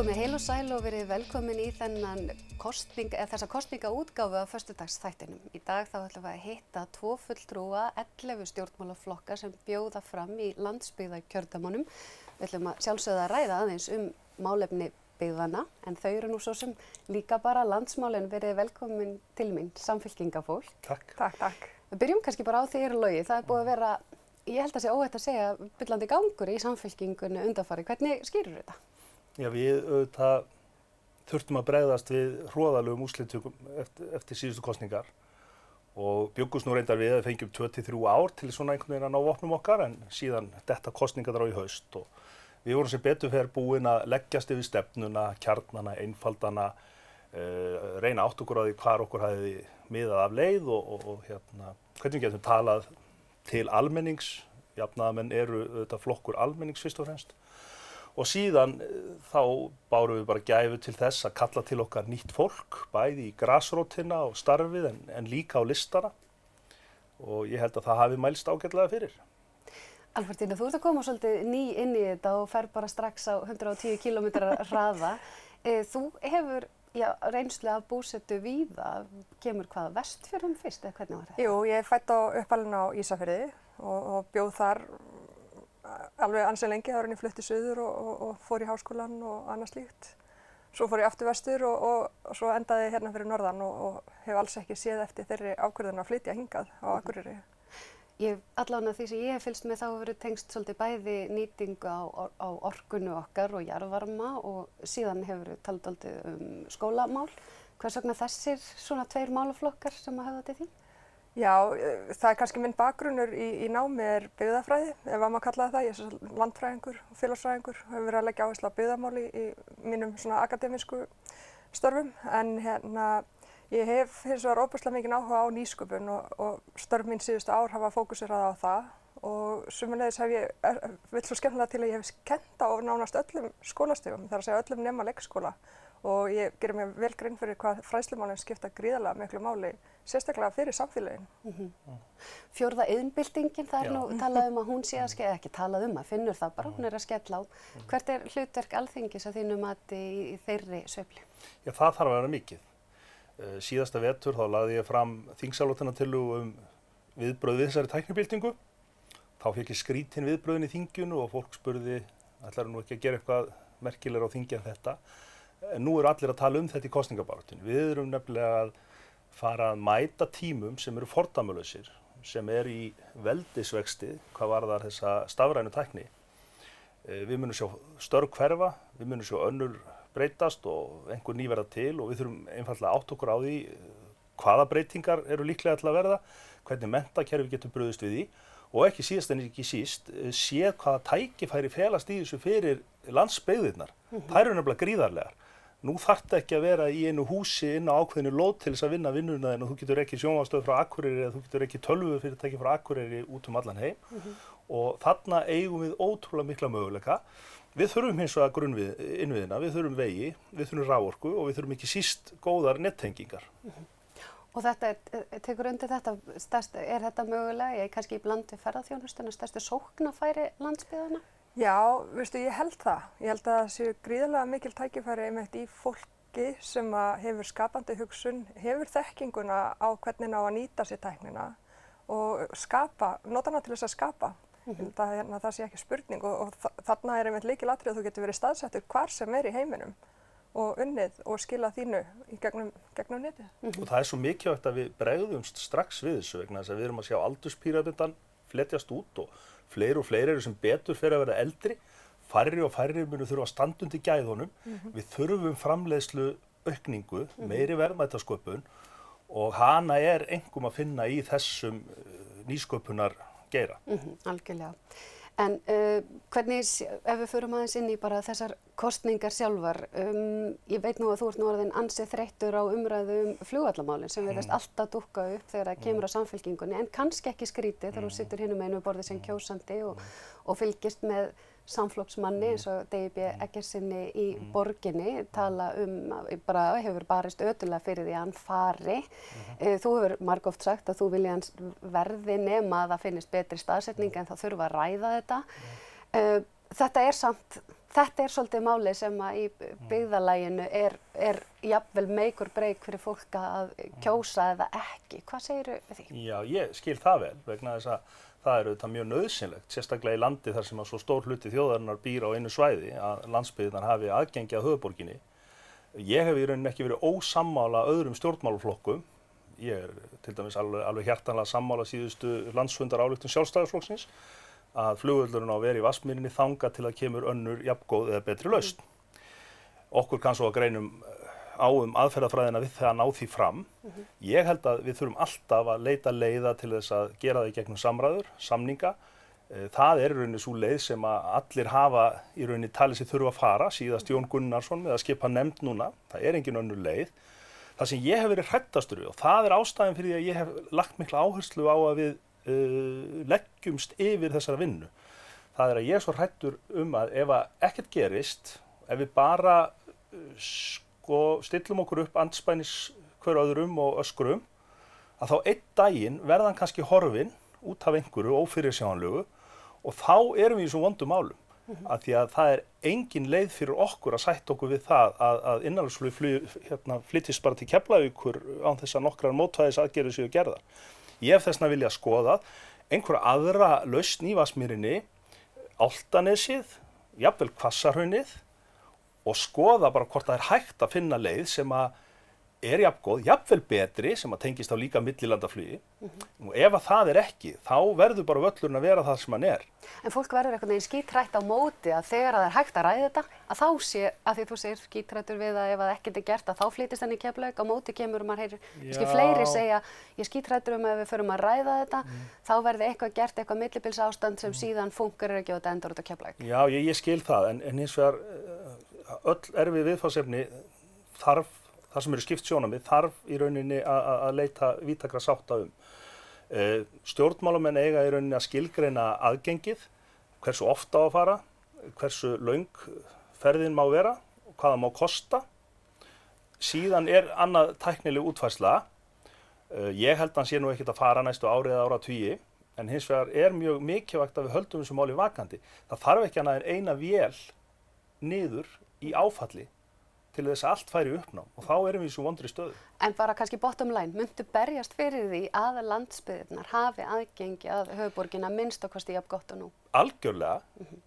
Komið heil og sæl og verið velkomin í þessa kosningaútgáfu af föstudagsþættinum. Í dag þá ætlum við að hitta 2 fulltrúa 11 stjórnmálaflokka sem bjóða fram í landsbyggðarkjördæmunum. Við ætlum að sjálfsögða að ræða aðeins málefni byggðanna, en þau eru nú svo sem líka bara landsmálin. Verið velkomin til mín, Samfylkingafólk. Takk. Takk. Við byrjum kannski bara á þér, Logi. Það er búið að vera, ég held að sé óhætt að segja, bullandi gangur í Samfylkingunni undanfarið. Hvernig skýrur þetta? Já, við auðvitað þurftum að bregðast við hroðalegum úrslitum eftir síðustu kosningar og bjuggust nú reyndar við að fengjum 2-3 ár til svona einhvern veginn að ná vopnum okkar, en síðan detta kosningar í haust og við vorum sem betur fer búin að leggjast yfir stefnuna, kjarnana, einfaldana, reyna átt okkur á því hvar okkur hafi miðað af leið og hvernig við getum talað til almennings. Jafnaðarmenn eru auðvitað flokkur almennings fyrst og fremst. Og síðan þá bárum við bara gæfu til þess að kalla til okkar nýtt fólk, bæði í grasrótina og starfið en líka á listana. Og ég held að það hafi mælst ágætlega fyrir. Albertína, þú ert að koma svolítið ný inn í þetta og fer bara strax á 110 km hraða. Þú hefur reynslu af búsetu víða, kemur hvað, Vestfjörðum fyrst eða hvernig var þetta? Jú, ég er fædd og uppalin á Ísafirði og bjóð þar alveg ansi lengi áður en ég flutti suður og fór í háskólann og annað slíkt. Svo fór ég aftur vestur og svo endaði ég hérna fyrir norðan og hef alls ekki séð eftir þeirri ákvörðun að flytja hingað á Akureyri. Allavega því sem ég hef fylgst með þá hefur verið tengst svolítið bæði nýting á orkunni okkar og jarðvarma og síðan hefur við talað svolítið skólamál. Hvers vegna þessir svona 2 málaflokkar sem að höfða til því? Já, það er kannski minn bakgrunnur í námi er byggðafræði, ef maður kallaði það. Ég er landfræðingur og félagsfræðingur og hefur verið að leggja áherslu á byggðamál í mínum svona akademísku störfum. En ég hef hins vegar ofboðslega mikinn áhuga á nýsköpun og störf mín síðustu ár hafa fókusirað á það. Og sömuleiðis vill svo skemmtilega til að ég hef kennt á nánast öllum skólastigum, það er að segja öllum nema leikskóla. Og ég gerir mér vel grein fyrir hvað fræðslumálin skipta gríðarlega miklu máli, sérstaklega fyrir samfélagin. 4. iðnbyltingin, það er nú talað að hún sé að skella, ekki talað að finnur það bara, hún er að skella á. Hvert er hlutverk Alþingis að þínu mati í þeirri sveiflu? Já, það þarf að vera mikið. Síðasta vetur þá lagði ég fram þingsályktunartillögu viðbrögð við þessari tæknibyltingu. Þá fékk ég skrítin viðbrögðin í þinginu og fólk spurði, ætlarðu nú ekki að gera eitthvað merkilegra á þingi en þetta? En nú eru allir að tala þetta í kosningabaráttunni. Við erum nefnilega að fara að mæta tímum sem eru fordæmalausir, sem í veldisvexti, hvað varðar þessa stafrænu tækni. Við munum sjá störf hverfa, við munum sjá önnur breytast og einhver ný verða til og við þurfum einfaldlega átt okkur á því hvaða breytingar eru líklega til að verða, hvernig menntakerfi getur brugðist við því og ekki síðast en ekki síst séð hvaða tækifæri felast í þessu fyrir landsbyggðirnar. Þær eru nefnilega gríðarlegar. Nú þarftu ekki að vera í einu húsi inn á ákveðinu lóð til þess að vinna vinnuna þinn og þú getur ekki sjónvarpsstöð frá Akureyri eða þú getur ekki tölvufyrirtæki frá Akureyri út allan heim. Og þarna eigum við ótrúlega mikla möguleika. Við þurfum hins vegar grunninnviðina, við þurfum vegi, við þurfum raforku og við þurfum ekki síst góðar nettengingar. Og þetta tekur undir þetta, er þetta mögulega, kannski í bland við ferðaþjónustuna, stærstu sóknarfæri landsbyggðanna? Já, veistu, ég held það. Ég held að það séu gríðarlega mikil tækifæri einmitt í fólki sem hefur skapandi hugsun, hefur þekkinguna á hvernig ná að nýta sér tæknina og nota hana til þess að skapa. Það sé ekki spurning og þarna er einmitt lykilatriði að þú getur verið staðsettur hvar sem í heiminum og unnið og skila þínu í gegnum netið. Og það er svo mikilvægt að við bregðumst strax við þessu vegna þess að við erum að sjá aldurspíramídan fletjast út og fleiri eru sem betur fyrir að vera eldri, færri og færri munu þurfa að standa undir gæðunum. Við þurfum framleiðslu aukningu, meiri verðmætasköpun og hana er einkum að finna í þessum nýsköpunar geira. Algjörlega. En hvernig, ef við förum aðeins inn í bara þessar kosningar sjálfar, ég veit nú að þú ert nú orðinn ansi þreyttur á umræðu flugvallamálin sem virðist alltaf dúkka upp þegar það kemur að Samfylkingunni, en kannski ekki skrítið þegar þú situr hinum megin við borðið sem kjósandi og fylgist með samflokksmanni eins og D.B. Eggertssyni í borginni tala bara hefur barist ötullega fyrir því að hann fari. Þú hefur margoft sagt að þú vilji hans verði nema að það finnist betri staðsetning en það þurfa að ræða þetta. þetta er svolítið málið sem að í byggðarlaginu er jafnvel make or break fyrir fólk að kjósa eða ekki. Hvað segirðu við því? Já, ég skil það vel vegna þess að það er auðvitað mjög nauðsynlegt, sérstaklega í landi þar sem að svo stór hluti þjóðarinnar býr á einu svæði að landsbyggðirnar hafi aðgengi að höfuðborginni. Ég hef í rauninni ekki verið ósammála öðrum stjórnmálaflokkum. Ég til dæmis alveg hjartanlega sammála síðustu landsfundarályktun Sjálfstæðisflokksins að flugvöllurinn á að vera í Vatnsmýrinni þangað til að kemur önnur jafngóð eða betri lausn. Okkur kann svo að greinum á aðferðafræðina við það að ná því fram. Ég held að við þurfum alltaf að leita leiða til þess að gera það í gegnum samræður, samninga. Það er í rauninni sú leið sem að allir hafa í rauninni talið sig þurfa að fara, síðast Jón Gunnarsson með að skipa nefnd núna. Það er engin önnur leið. Það sem ég hef verið hræddastur við og það er ástæðan fyrir því að ég hef lagt mikla áherslu á að við leggjumst yfir þessara vinnu. Það er að ég er svo hræddur að ef að ekkert gerist, ef við bara stillum okkur upp andspænis hver öðrum og öskrum, að þá einn daginn verðan kannski horfinn út af einhverju ófyrirsjáanlegu og þá erum við í svo vondum málum. Af því að það er engin leið fyrir okkur að sætta okkur við það að innanlandsflug flyttist bara til Keflavíkur án þess að nokkrar mótvægisaðgerðir séu gerðar. Ég hef þessna vilja skoða einhverja aðra lausn í Vatnsmýrinni, Álftanesið, jafnvel Hvassahraunið og skoða bara hvort það er hægt að finna leið sem að er jafngóð, jafnvel betri sem að tengist á líka millilandaflugi. Og ef að það er ekki, þá verður bara völlurinn að vera það sem hann er. En fólk verður einhvern veginn skítrætt á móti að þegar það er hægt að ræða þetta, að þá sé, að því þú segir skítrættur við að ef það ekkert er gert, að þá flytist hann í Keflavík, á móti kemur maður heyrir, kannski fleiri segja, ég skítrættur ef við förum að ræða þetta, þá verði eitthvað gert, eitthvað millibilsástand sem síðan fungerir ekki og þetta endur út á Keflavík. Já, ég skil það, en hins vegar öll erfið viðfangsefni þarf það sem eru skipt sjónarmið þarf í rauninni að leita víðtækra sátta Stjórnmálamenn eiga í rauninni að skilgreina aðgengið, hversu oft á að fara, hversu löng ferðin má vera, hvað það má kosta. Síðan er annað tæknileg útfærsla. Ég held að hann sé nú ekkert að fara næstu ári eða áratugi, en hins vegar er mjög mikilvægt að við höldum þessu máli vakandi. Það þarf ekki annað en eina vél niður í áfalli til þess að allt færi í uppnám og þá erum við í svo vondri stöðu. En bara kannski bottom line, muntu berjast fyrir því að landsbyggðirnar hafi aðgengi að höfuðborgina minnst og kosti jafn gott og nú? Algjörlega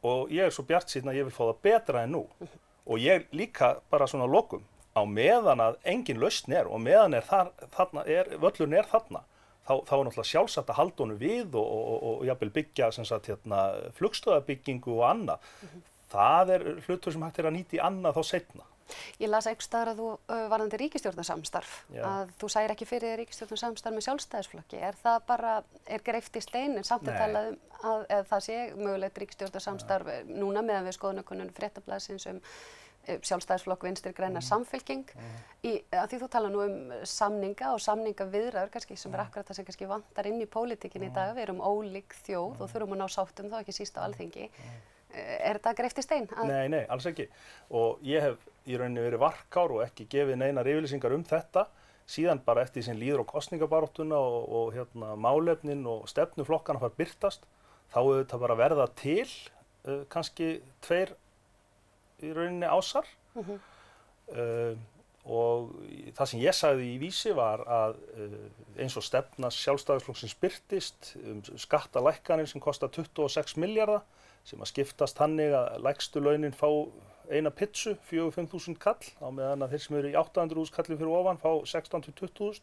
og ég er svo bjartsýnn að ég vil fá það betra en nú og ég líka bara svona lokum á meðan að engin lausn er og meðan völlurinn er þarna þá er náttúrulega sjálfsagt að halda honum við og jafnvel byggja flugstöðarbyggingu og annað. Það er hlutur sem hægt er að nýta í annað þá seinna. Ég las einhvers staðar að þú varðandi ríkisstjórnarsamstarf, að þú sæir ekki fyrir ríkisstjórnarsamstarf með Sjálfstæðisflokki. Er það bara, greift í stein, en samt talað að það sé mögulegt ríkisstjórnarsamstarf núna meðan við skoðanakönnun Fréttablaðsins Sjálfstæðisflokk, Vinstri græna, Samfylking. Að því þú tala nú samninga og samningaviðræður kannski sem akkurat það sem kannski vantar inn í pólitíkinni í dag. Við erum ólík þjóð og þurfum að ná sáttum þá ekki síst á Alþingi. Er þetta greift í stein? Nei, alls ekki. Og ég hef í rauninni verið varkár og ekki gefið neinar yfirlýsingar þetta. Síðan bara eftir sem líður á kosningabaráttuna og málefnin og stefnuflokkana fara birtast, þá auðvitað bara verða til kannski 2 í rauninni ásar. Og það sem ég sagði í Vísi var að eins og stefna Sjálfstæðisflokksins birtist skattalækkanir sem kosta 26 milljarða sem að skiptast þannig að lægstu launin fá eina pizzu, 4.000–5.000 kall, á meðan að þeir sem eru í 800.000 kalli fyrir ofan fá 16.000–20.000.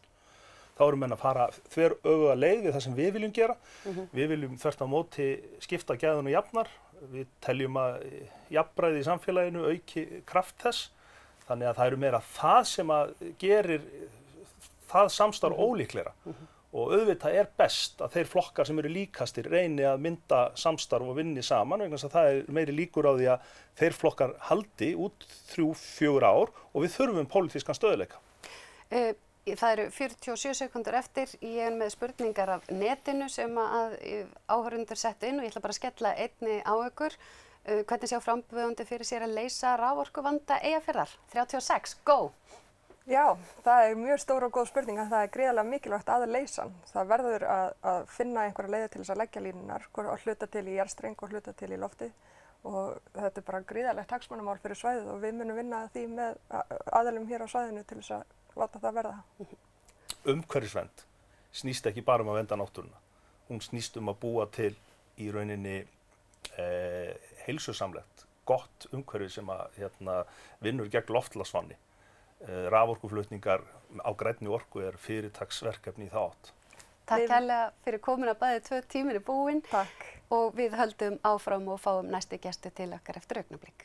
Þá erum menn að fara þveröfuga leið við það sem við viljum gera. Við viljum þvert á móti skipta gæðun og jafnar. Við teljum að jafnræði í samfélaginu auki kraft þess. Þannig að það eru meira það sem að gerir það samstarf ólíklegra. Og auðvitað er best að þeir flokkar sem eru líkastir reyni að mynda samstarf og vinni saman vegna þess að það er meiri líkur á því að þeir flokkar haldi út 3–4 ár og við þurfum pólitískan stöðuleika. Það eru 47 sekúndur eftir. Ég er með spurningar af netinu sem að áhorfendur settu inn og ég ætla bara að skella einni á ykkur. Hvernig sjá frambjóðandi fyrir sér að leysa raforkuvanda Eyjafjarðar? 36, go! Já, það er mjög stór og góð spurning að það er gríðarlega mikilvægt að leysa hann. Það verður að finna einhverja leiðir til þess að leggja línunar og hluta til í jarðstreng og hluta til í loftið og þetta bara gríðarlegt hagsmunamál fyrir svæðið og við munum vinna að því með aðilum hér á svæðinu til þess að láta það verða. Umhverfisvernd snýst ekki bara að vernda náttúruna. Hún snýst að búa til í rauninni heilsusamlegt, gott umhverfi sem vinnur gegn loftslagsvánni. Raforkuflutningar á grænni orku fyrirtaksverkefni í þá átt. Takk kærlega fyrir komuna, bæði 2 tíminn búin. Takk. Og við höldum áfram og fáum næstu gesti til okkar eftir augnablik.